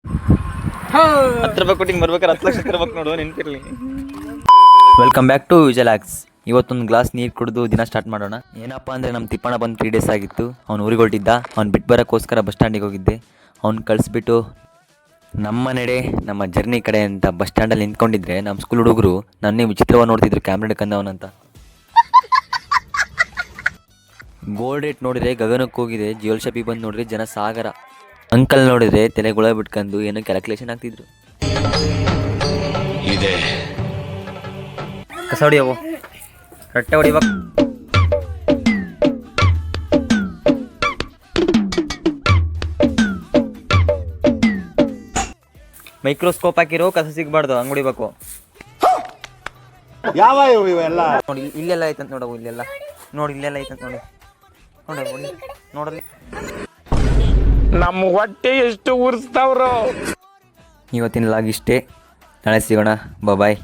₹10 coating ಬರ್ಬೇಕಾದ್ರೆ 10 ಲಕ್ಷ ತರಬೇಕು ನೋಡು, ನೆನ್ಪಿರ್ಲಿ. ವೆಲ್ಕಮ್ ಬ್ಯಾಕ್ ಟು ವಿಜಲಾಕ್ಸ್. ಇವತ್ತೊಂದು ಗ್ಲಾಸ್ ನೀರು ಕುಡಿದು ದಿನ ಸ್ಟಾರ್ಟ್ ಮಾಡೋಣ. ಏನಪ್ಪ ಅಂದರೆ ನಮ್ಮ ತಿಪ್ಪಣ್ಣ ಬಂದು 3 ಡೇಸ್ ಆಗಿತ್ತು. ಅವ್ನು ಊರಿಗೆ ಹೊರಟಿದ್ದ. ಅವ್ನು ಬಿಟ್ಟು ಬರೋಕ್ಕೋಸ್ಕರ ಬಸ್ ಸ್ಟ್ಯಾಂಡಿಗೆ ಹೋಗಿದ್ದೆ. ಅವ್ನು ಕಳಿಸ್ಬಿಟ್ಟು ನಮ್ಮ ನಡೆ ನಮ್ಮ ಜರ್ನಿ ಕಡೆ ಅಂತ ಬಸ್ ಸ್ಟ್ಯಾಂಡಲ್ಲಿ ನಿಂತ್ಕೊಂಡಿದ್ರೆ ನಮ್ಮ ಸ್ಕೂಲ್ ಹುಡುಗರು ನನ್ನೇ ವಿಚಿತ್ರವಾಗಿ ನೋಡ್ತಿದ್ರು, ಕ್ಯಾಮ್ರಾ ಹಿಡ್ಕೊಂಡವನಂತ. ಗೋಲ್ಡ್ ರೇಟ್ ನೋಡಿದ್ರೆ ಗಗನಕ್ಕೆ ಹೋಗಿದೆ. ಜ್ಯುವೆಲ್ ಶಾಪಿಗೆ ಬಂದು ನೋಡಿದ್ರೆ ಜನ ಸಾಗರ. ಅಂಕಲ್ ನೋಡಿದ್ರೆ ತಲೆಗೊಳ ಬಿಟ್ಕೊಂಡು ಏನೋ ಕ್ಯಾಲ್ಕುಲೇಷನ್ ಆಗ್ತಿದ್ರು. ಇದೆ ಕಸ ಹೊಡಿಯವು, ರಟ್ಟೆ ಹೊಡಿಬೇಕು. ಮೈಕ್ರೋಸ್ಕೋಪ್ ಹಾಕಿರೋ ಕಸ ಸಿಗ್ಬಾರ್ದು, ಹಂಗೆ ಹೊಡಿಬೇಕು. ಯಾವ ಇವೆಲ್ಲ ನೋಡಿ ಇಲ್ಲೆಲ್ಲ ಐತಂತ ನೋಡವು, ಇಲ್ಲೆಲ್ಲ ನೋಡಿ, ಇಲ್ಲೆಲ್ಲ ಐತಂತ ನೋಡಿ, ನೋಡಿ ನೋಡ್ರಿ. ನಮ್ಮ ಹೊಟ್ಟೆ ಎಷ್ಟು ಉರಿಸ್ತಾವ್ರು. ಇವತ್ತಿನ ಲಾಗ್ ಇಷ್ಟೇ. ನಾಳೆ ಸಿಗೋಣ. ಬಾಯ್.